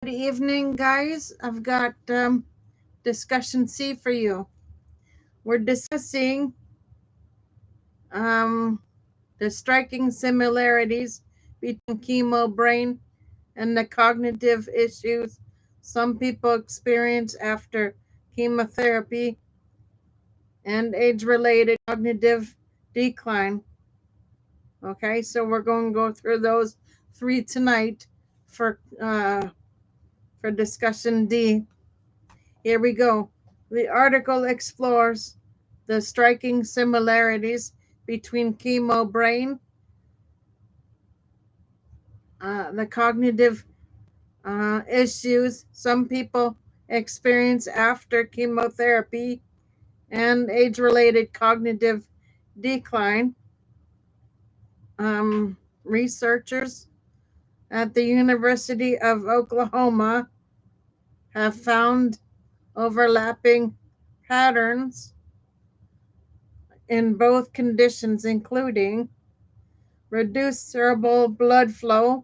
Good evening, guys. I've got discussion C for you. We're discussing um, the striking similarities between chemo brain and the cognitive issues some people experience after chemotherapy and age-related cognitive decline. Okay, so we're going to go through those three tonight for discussion D. Here we go. The article explores the striking similarities between chemo brain, the cognitive issues some people experience after chemotherapy, and age related cognitive decline. Researchers at the University of Oklahoma have found overlapping patterns in both conditions, including reduced cerebral blood flow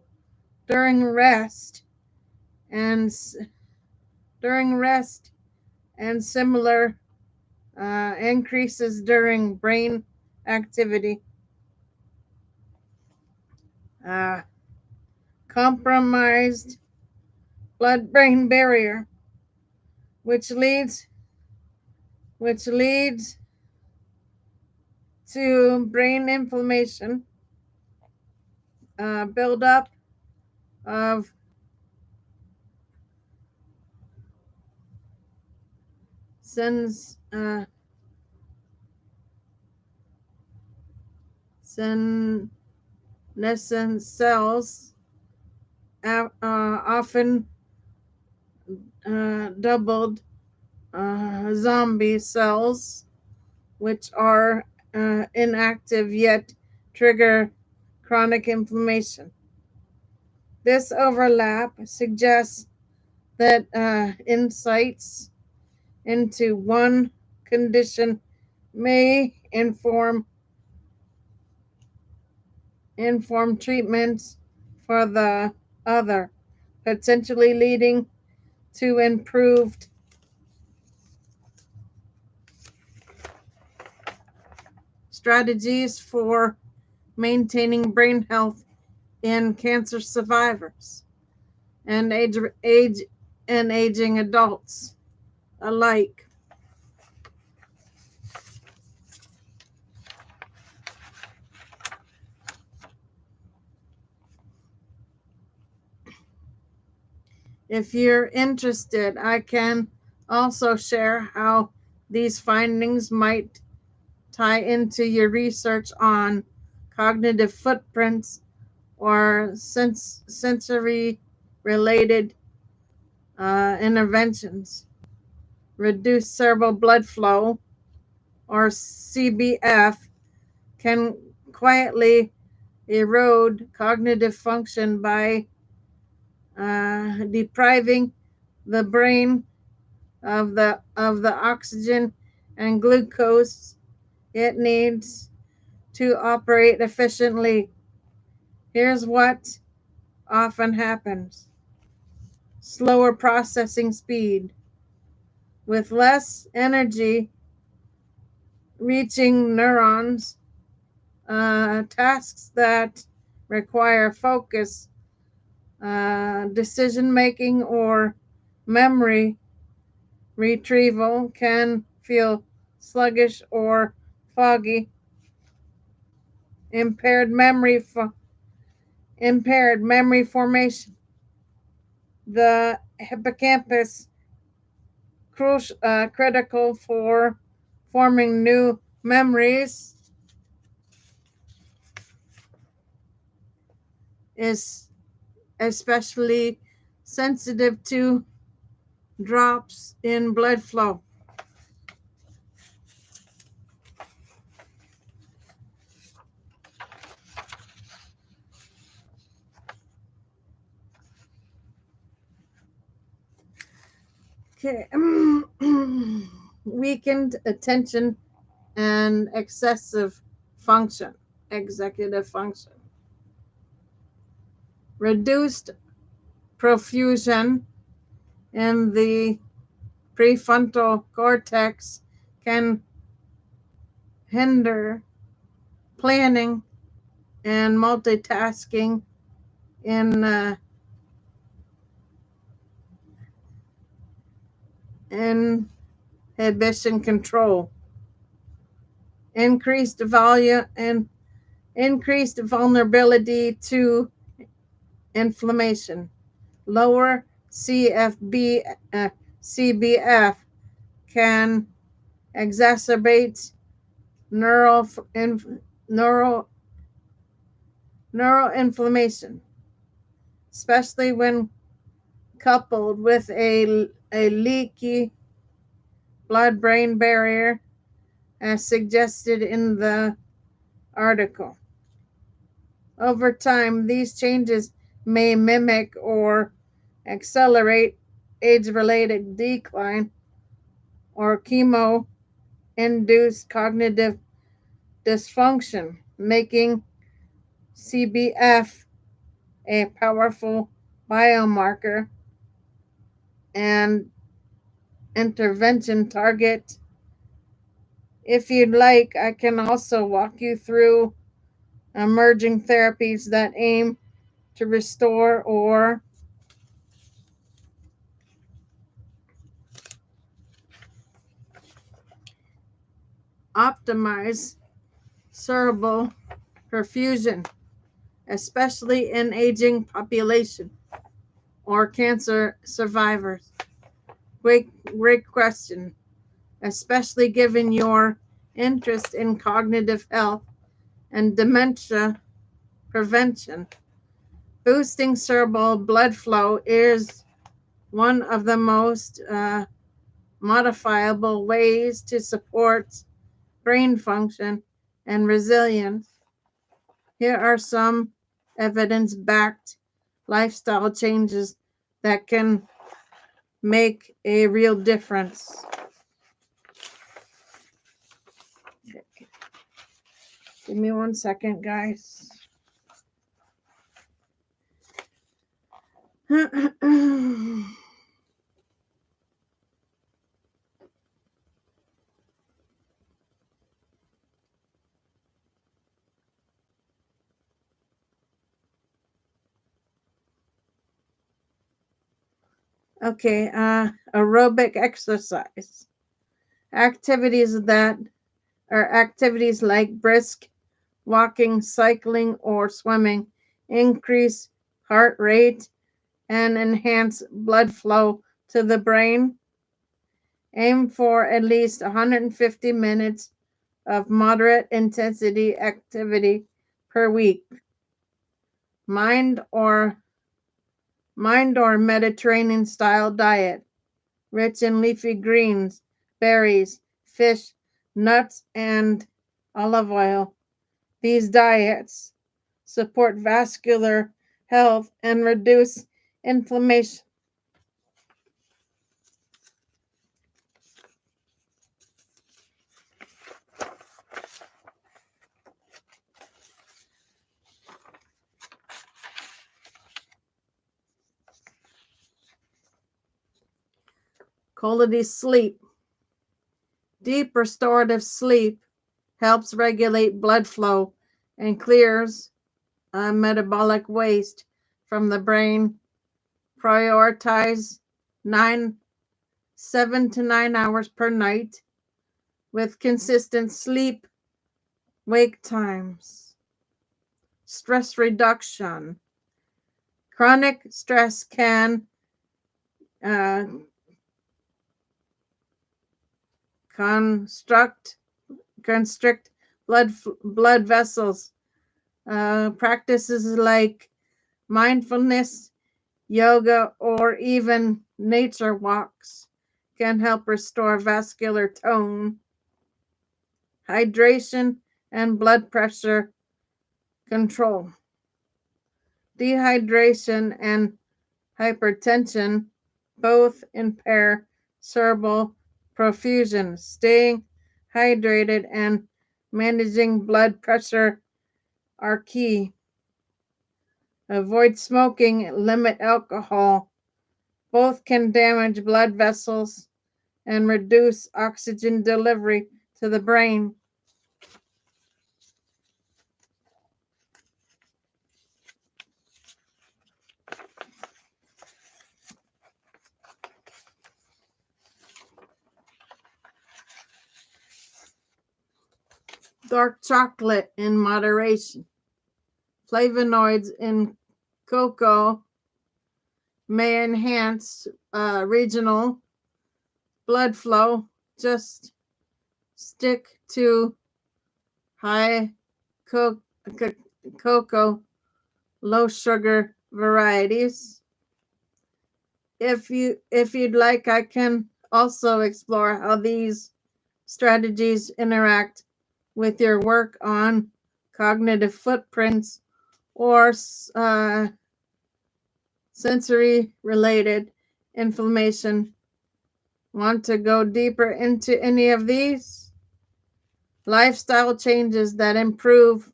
during rest and during rest and similar increases during brain activity. Uh, Compromised blood-brain barrier, which leads to brain inflammation, buildup of senescent cells, often doubled zombie cells, which are inactive yet trigger chronic inflammation. This overlap suggests that insights into one condition may inform treatments for the other, potentially leading to improved strategies for maintaining brain health in cancer survivors and aging adults alike. If you're interested, I can also share how these findings might tie into your research on cognitive footprints or sensory related interventions. Reduced cerebral blood flow, or CBF, can quietly erode cognitive function by depriving the brain of the oxygen and glucose it needs to operate efficiently. Here's what often happens: slower processing speed, with less energy reaching neurons. Tasks that require focus, decision making, or memory retrieval can feel sluggish or foggy. Impaired memory formation. The hippocampus, critical for forming new memories, is especially sensitive to drops in blood flow. Okay. Weakened attention and executive function. Reduced perfusion in the prefrontal cortex can hinder planning and multitasking in inhibition control, increased volume and increased vulnerability to inflammation, lower CBF can exacerbate neural neural neuroinflammation, especially when coupled with a leaky blood-brain barrier, as suggested in the article. Over time, these changes may mimic or accelerate age-related decline or chemo-induced cognitive dysfunction, making CBF a powerful biomarker and intervention target. If you'd like, I can also walk you through emerging therapies that aim to restore or optimize cerebral perfusion, especially in aging population or cancer survivors. Great question, especially given your interest in cognitive health and dementia prevention. Boosting cerebral blood flow is one of the most modifiable ways to support brain function and resilience. Here are some evidence backed lifestyle changes that can make a real difference. Give me 1 second, guys. Okay, aerobic exercise. Activities like brisk walking, cycling, or swimming increase heart rate and enhance blood flow to the brain. Aim for at least 150 minutes of moderate intensity activity per week. Mind or Mediterranean style diet, rich in leafy greens, berries, fish, nuts, and olive oil. These diets support vascular health and reduce inflammation. Quality sleep. Deep restorative sleep helps regulate blood flow and clears metabolic waste from the brain. Prioritize 7 to 9 hours per night with consistent sleep wake times. Stress reduction. Chronic stress can uh, constrict blood vessels. Practices like mindfulness, yoga, or even nature walks can help restore vascular tone. Hydration and blood pressure control. Dehydration and hypertension both impair cerebral perfusion. Staying hydrated and managing blood pressure are key. Avoid smoking, limit alcohol Both can damage blood vessels and reduce oxygen delivery to the brain. Dark chocolate in moderation. Flavonoids in cocoa may enhance regional blood flow. Just stick to high cocoa, low sugar varieties. If you'd like, I can also explore how these strategies interact with your work on cognitive footprints or sensory related inflammation. Want to go deeper into any of these? Lifestyle changes that improve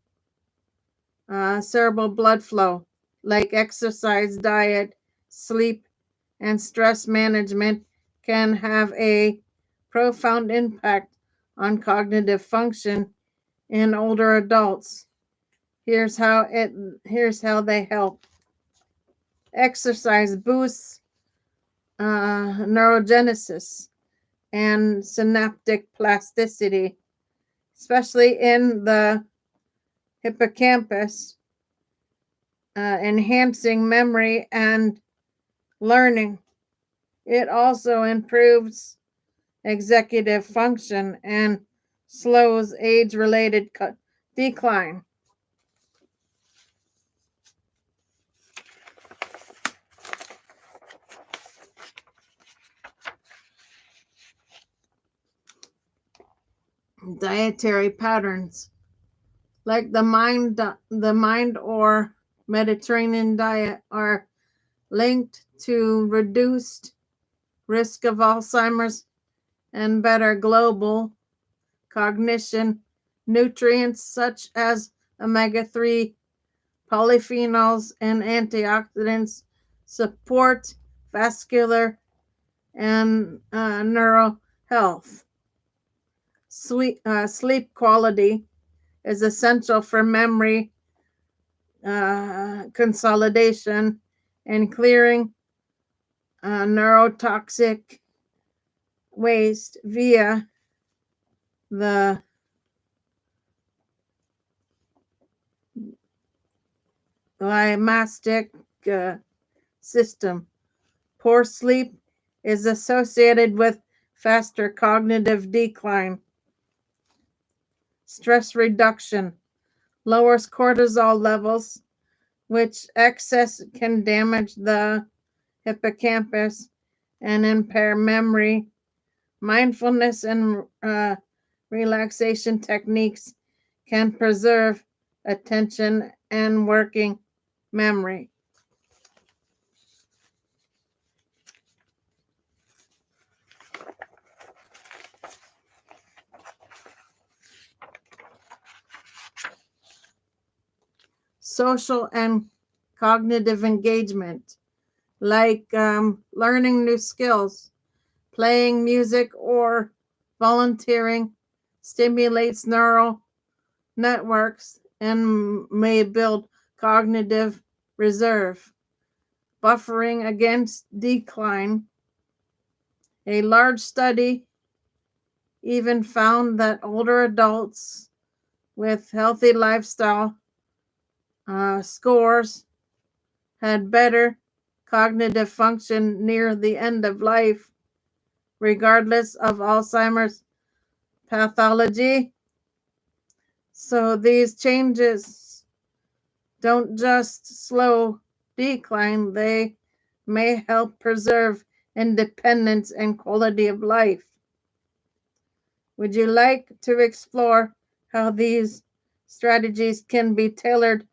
cerebral blood flow, like exercise, diet, sleep, and stress management, can have a profound impact on cognitive function in older adults. Here's how they help. Exercise boosts neurogenesis and synaptic plasticity, especially in the hippocampus, enhancing memory and learning. It also improves executive function and slows age-related decline. Dietary patterns, like the mind or Mediterranean diet, are linked to reduced risk of Alzheimer's and better global cognition. Nutrients such as omega-3, polyphenols, and antioxidants support vascular and neural health. Sleep quality is essential for memory consolidation and clearing neurotoxic waste via the limactic system. Poor sleep is associated with faster cognitive decline. Stress reduction lowers cortisol levels, which excess can damage the hippocampus and impair memory. Mindfulness and relaxation techniques can preserve attention and working memory. Social and cognitive engagement, like learning new skills, playing music, or volunteering, stimulates neural networks and may build cognitive reserve. Buffering against decline. A large study even found that older adults with healthy lifestyle scores had better cognitive function near the end of life, regardless of Alzheimer's pathology. So these changes don't just slow decline, they may help preserve independence and quality of life. Would you like to explore how these strategies can be tailored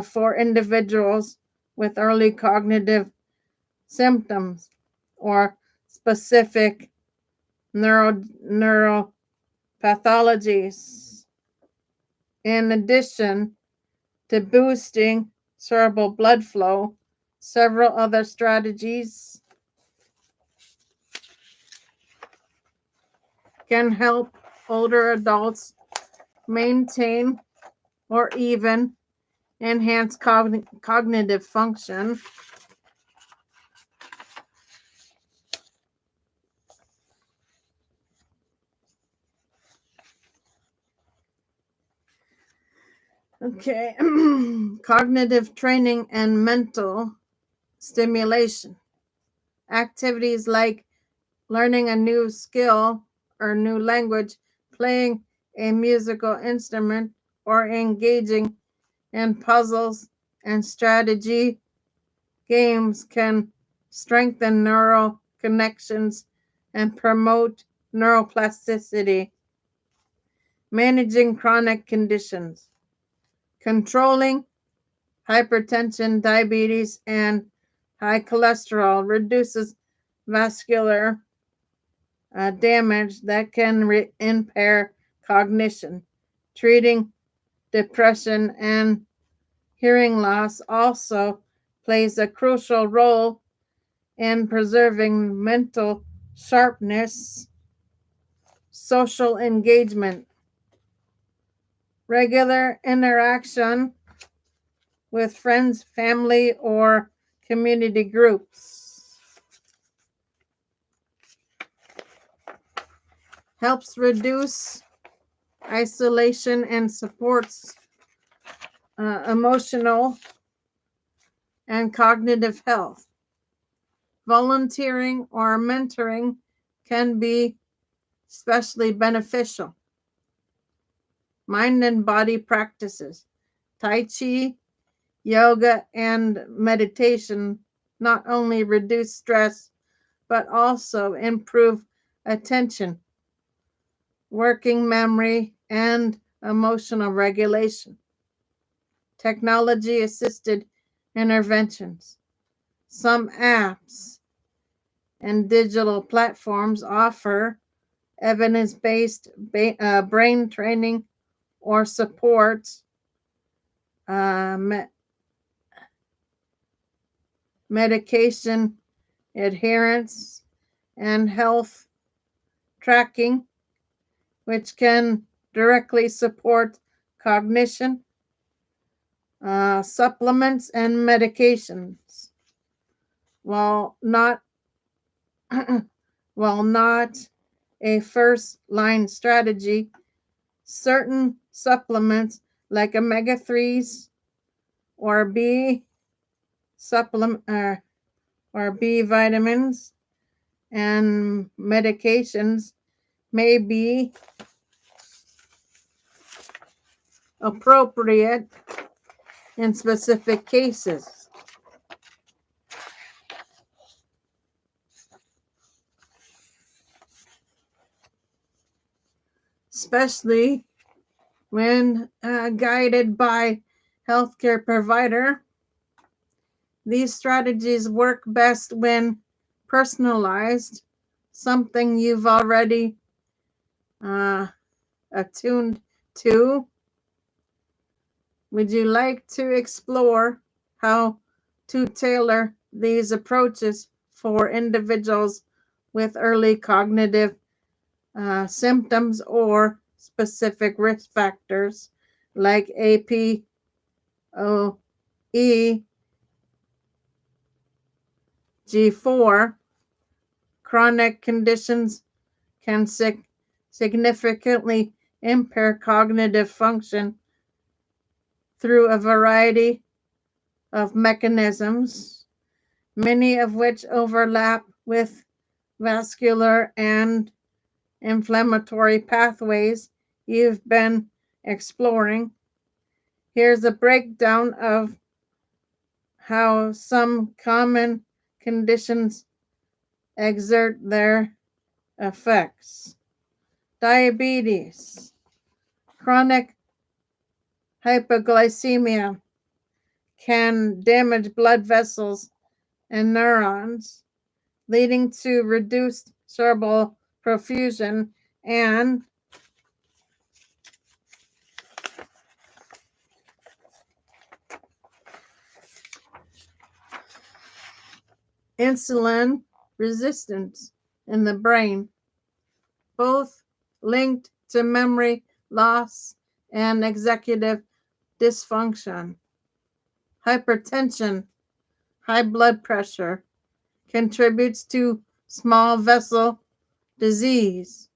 for individuals with early cognitive symptoms or specific neuropathologies? In addition to boosting cerebral blood flow, Several other strategies can help older adults maintain or even enhance cognitive function. Okay, cognitive training and mental stimulation. Activities like learning a new skill or new language, playing a musical instrument, or engaging in puzzles and strategy games can strengthen neural connections and promote neuroplasticity. Managing chronic conditions. Controlling hypertension, diabetes, and high cholesterol reduces vascular damage that can impair cognition. Treating depression and hearing loss also plays a crucial role in preserving mental sharpness. Social engagement. Regular interaction with friends, family, or community groups helps reduce isolation and supports emotional and cognitive health. Volunteering or mentoring can be especially beneficial. Mind and body practices. Tai Chi, yoga, and meditation not only reduce stress but also improve attention, working memory, and emotional regulation. Technology assisted interventions. Some apps and digital platforms offer evidence based brain training or support medication adherence and health tracking, which can directly support cognition. Supplements and medications. While not while not a first line strategy, certain supplements like omega 3s or B supplement or B vitamins and medications may be appropriate in specific cases. Especially when guided by healthcare provider. These strategies work best when personalized, something you've already attuned to. Would you like to explore how to tailor these approaches for individuals with early cognitive symptoms or specific risk factors like APOE, G4? Chronic conditions can significantly impair cognitive function through a variety of mechanisms, many of which overlap with vascular and inflammatory pathways you've been exploring. Here's a breakdown of how some common conditions exert their effects. Diabetes. Chronic hypoglycemia can damage blood vessels and neurons, leading to reduced cerebral perfusion and insulin resistance in the brain, both linked to memory loss and executive dysfunction. Hypertension, high blood pressure, contributes to small vessel disease,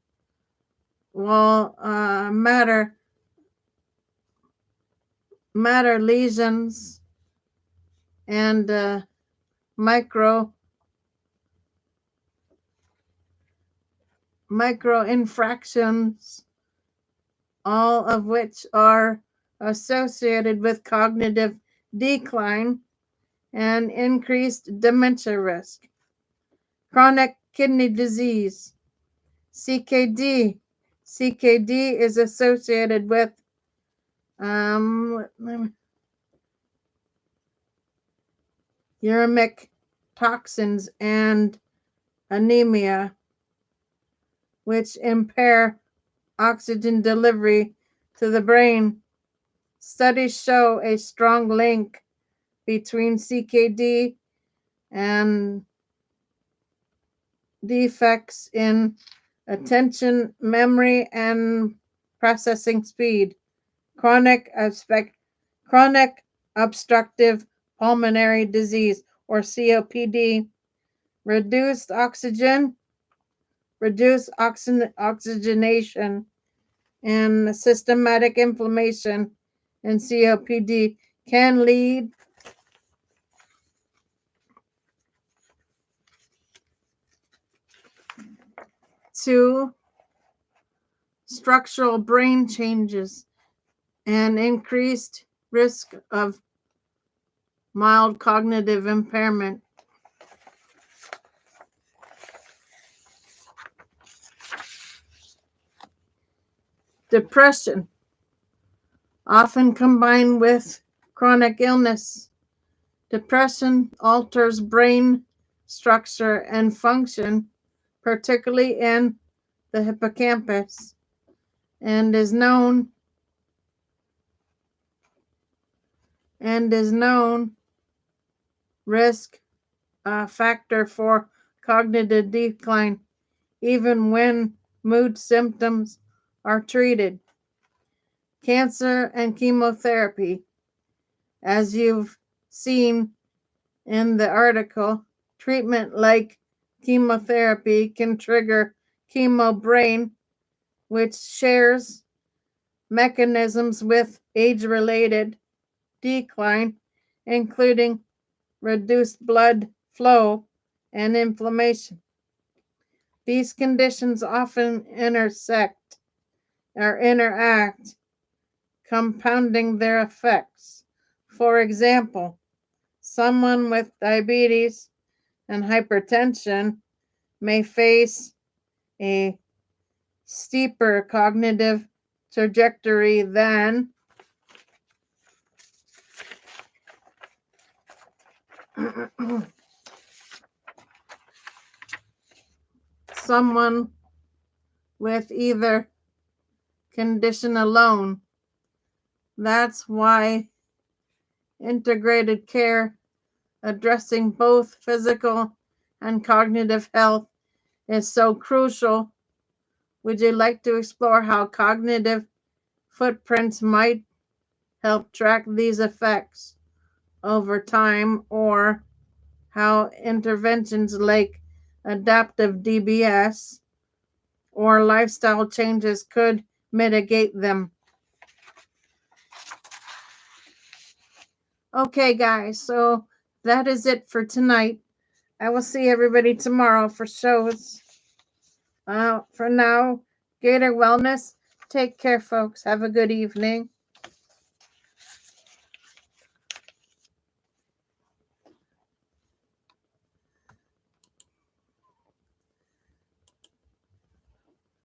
while matter lesions and micro infractions, all of which are associated with cognitive decline and increased dementia risk. Chronic kidney disease, CKD. CKD is associated with uremic toxins and anemia, which impair oxygen delivery to the brain. Studies show a strong link between CKD and defects in attention, memory, and processing speed. Chronic obstructive pulmonary disease, or COPD, reduced oxygenation, and systematic inflammation in COPD can lead to structural brain changes and increased risk of mild cognitive impairment. Depression, often combined with chronic illness. Depression alters brain structure and function, particularly in the hippocampus, and is known risk factor for cognitive decline, even when mood symptoms are treated. Cancer and chemotherapy. As you've seen in the article, treatment like chemotherapy can trigger chemo brain, which shares mechanisms with age-related decline, including reduced blood flow and inflammation. These conditions often interact, compounding their effects. For example, someone with diabetes and hypertension may face a steeper cognitive trajectory than someone with either condition alone. That's why integrated care addressing both physical and cognitive health is so crucial. Would you like to explore how cognitive footprints might help track these effects over time, or how interventions like adaptive DBS or lifestyle changes could mitigate them? Okay, guys, so that is it for tonight. I will see everybody tomorrow for shows. For now, Gator Wellness, take care, folks. Have a good evening.